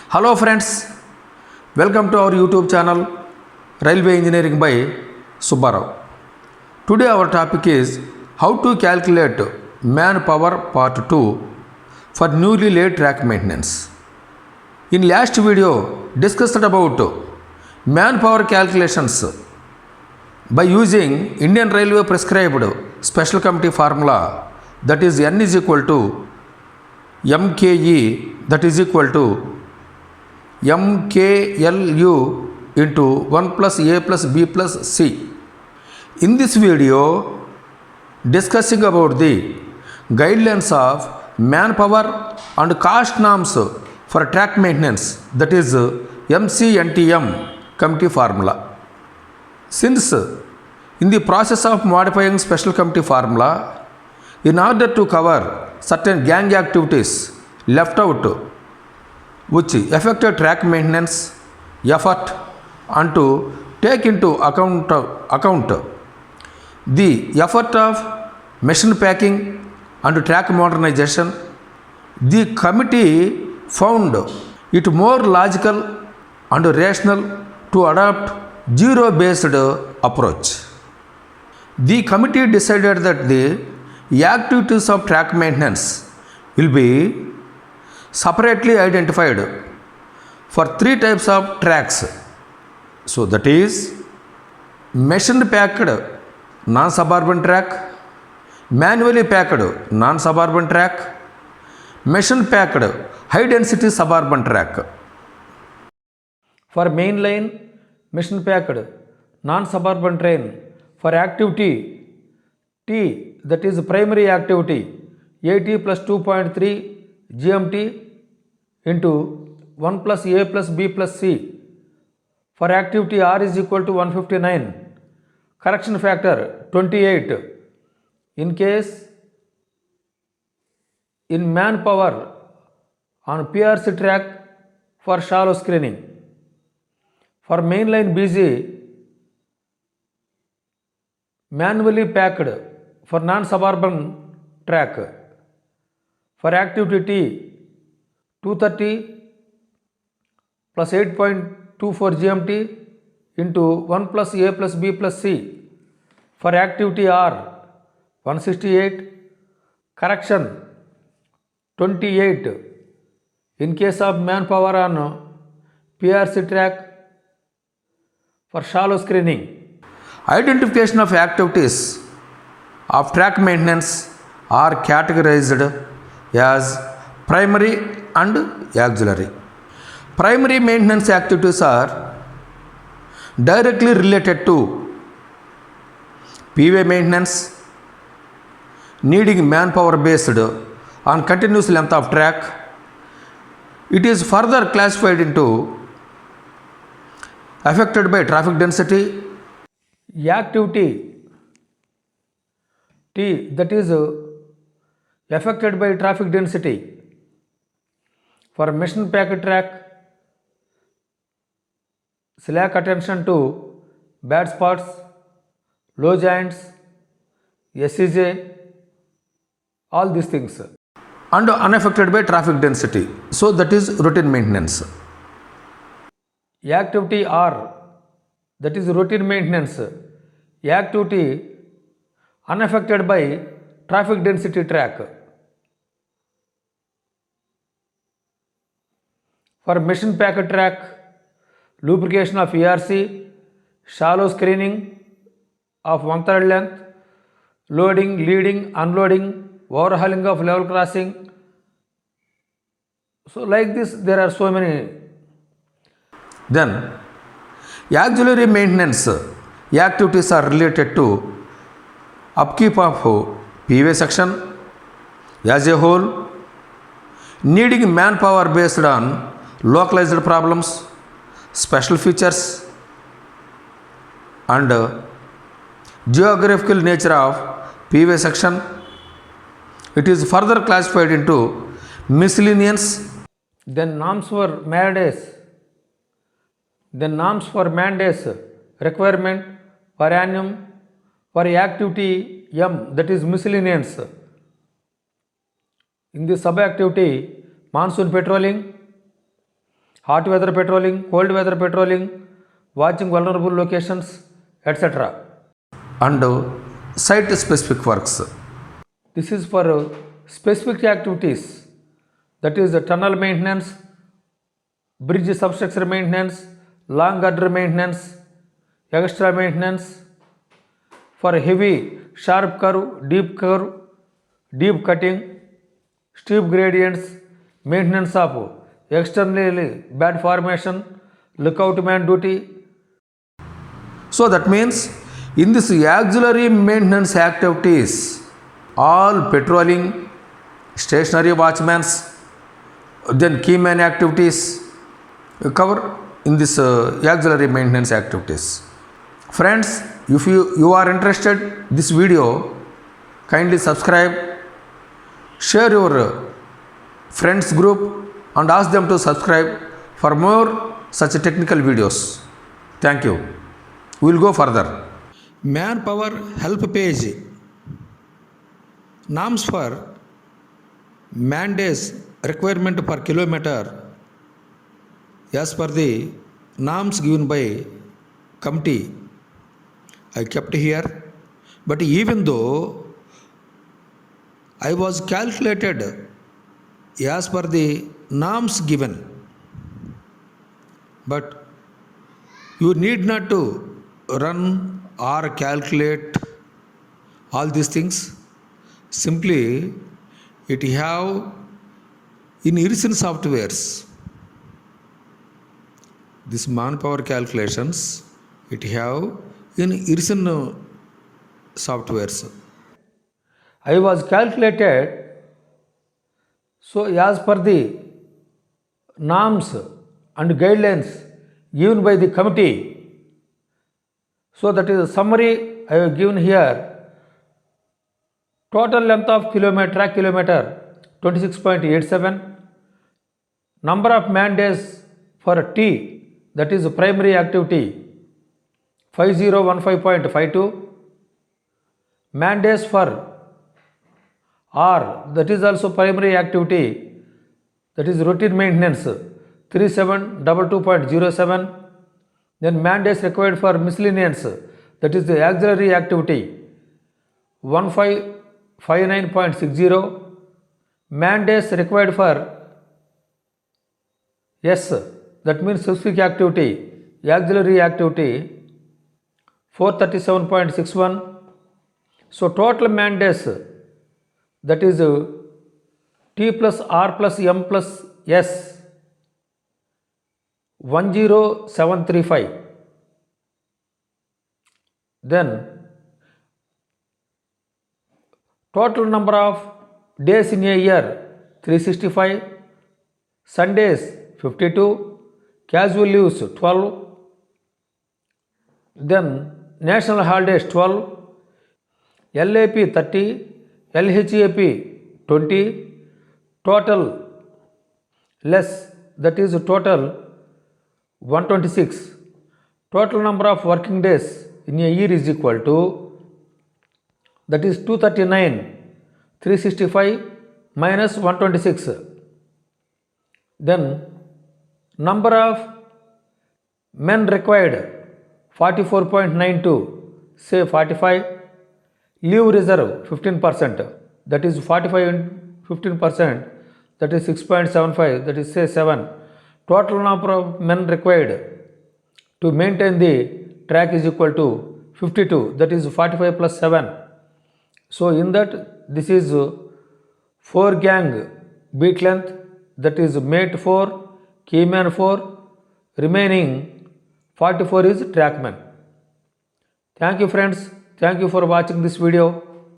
Hello friends, welcome to our YouTube channel Railway Engineering by Subbarao. Today our topic is how to calculate manpower part 2 for newly laid track maintenance. In last video discussed about manpower calculations by using Indian Railway prescribed special committee formula, that is N is equal to MKE, that is equal to MKLU into 1 plus A plus B plus C. In this video, discussing about the guidelines of manpower and cost norms for track maintenance, that is MCNTM committee formula. Since in the process of modifying special committee formula, in order to cover certain gang activities left out which affected track maintenance effort and to take into account the effort of machine packing and track modernization, the committee found it more logical and rational to adopt zero-based approach. The committee decided that the activities of track maintenance will be separately identified for three types of tracks. So that is machine packed non-suburban track, manually packed non-suburban track, machine packed high density suburban track. For mainline machine packed non-suburban train, for activity T, that is primary activity, AT plus 2.3 GMT into 1 plus A plus B plus C. For activity R is equal to 159. Correction factor 28. In case in manpower on PRC track for shallow screening. For mainline BG, manually packed for non-suburban track. For activity T, 230 plus 8.24 GMT into 1 plus A plus B plus C. For activity R, 168. Correction 28. In case of manpower on PRC track for shallow screening. Identification of activities of track maintenance are categorized as primary and auxiliary. Primary maintenance activities are directly related to PV maintenance, needing manpower based on continuous length of track. It is further classified into affected by traffic density, activity T, that is affected by traffic density. For machine packed track, slack attention to bad spots, low joints, SEJ, all these things. And unaffected by traffic density. So that is routine maintenance. Activity R, that is routine maintenance. Activity unaffected by traffic density track. For machine packed track, lubrication of ERC, shallow screening of 1/3 length, loading, leading, unloading, overhauling of level crossing. So like this there are so many. Then auxiliary maintenance activities are related to upkeep of PV section as a whole, needing manpower based on localized problems, special features and geographical nature of PV section. It is further classified into miscellaneous. Then norms for mandates requirement per annum for activity M, that is miscellaneous. In the sub activity monsoon patrolling, hot weather patrolling, cold weather patrolling, watching vulnerable locations, etc. And site specific works. This is for specific activities, that is tunnel maintenance, bridge substructure maintenance, long girder maintenance, extra maintenance, for heavy, sharp curve, deep cutting, steep gradients, maintenance of externally bad formation, lookout man duty. So that means in this auxiliary maintenance activities, all patrolling, stationary watchmans, then keyman activities cover in this auxiliary maintenance activities. Friends, if you are interested this video, kindly subscribe, share your friends group and ask them to subscribe for more such technical videos. Thank you. We will go further. Manpower help page. Norms for man days requirement per kilometer as per the norms given by committee. I kept here, but even though I was calculated as per the norms given, but you need not to run or calculate all these things. Simply it have in Irison softwares, this manpower calculations it have in Irison softwares. I was calculated, so as per the norms and guidelines given by the committee. So that is a summary I have given here. Total length of track kilometer 26.87. Number of man days for T, that is primary activity 5015.52. Man days for R, that is also primary activity, that is routine maintenance 3722.07. Then man days required for miscellaneous, that is the auxiliary activity 1559.60. Man days required for S, that means specific activity, auxiliary activity 437.61. So total man days, that is T plus R plus M plus S 10735. Then total number of days in a year 365, Sundays 52, casual leaves 12, then national holidays 12, LAP 30, LHAP 20, total less, that is total 126. Total number of working days in a year is equal to, that is 239, 365 minus 126. Then number of men required 44.92, say 45. Leave reserve 15%, that is 45 and 15%, that is 6.75, that is say 7. Total number of men required to maintain the track is equal to 52, that is 45 plus 7. So in that this is 4 gang beat length, that is mate 4, keyman 4, remaining 44 is trackman. Thank you friends. Thank you for watching this video.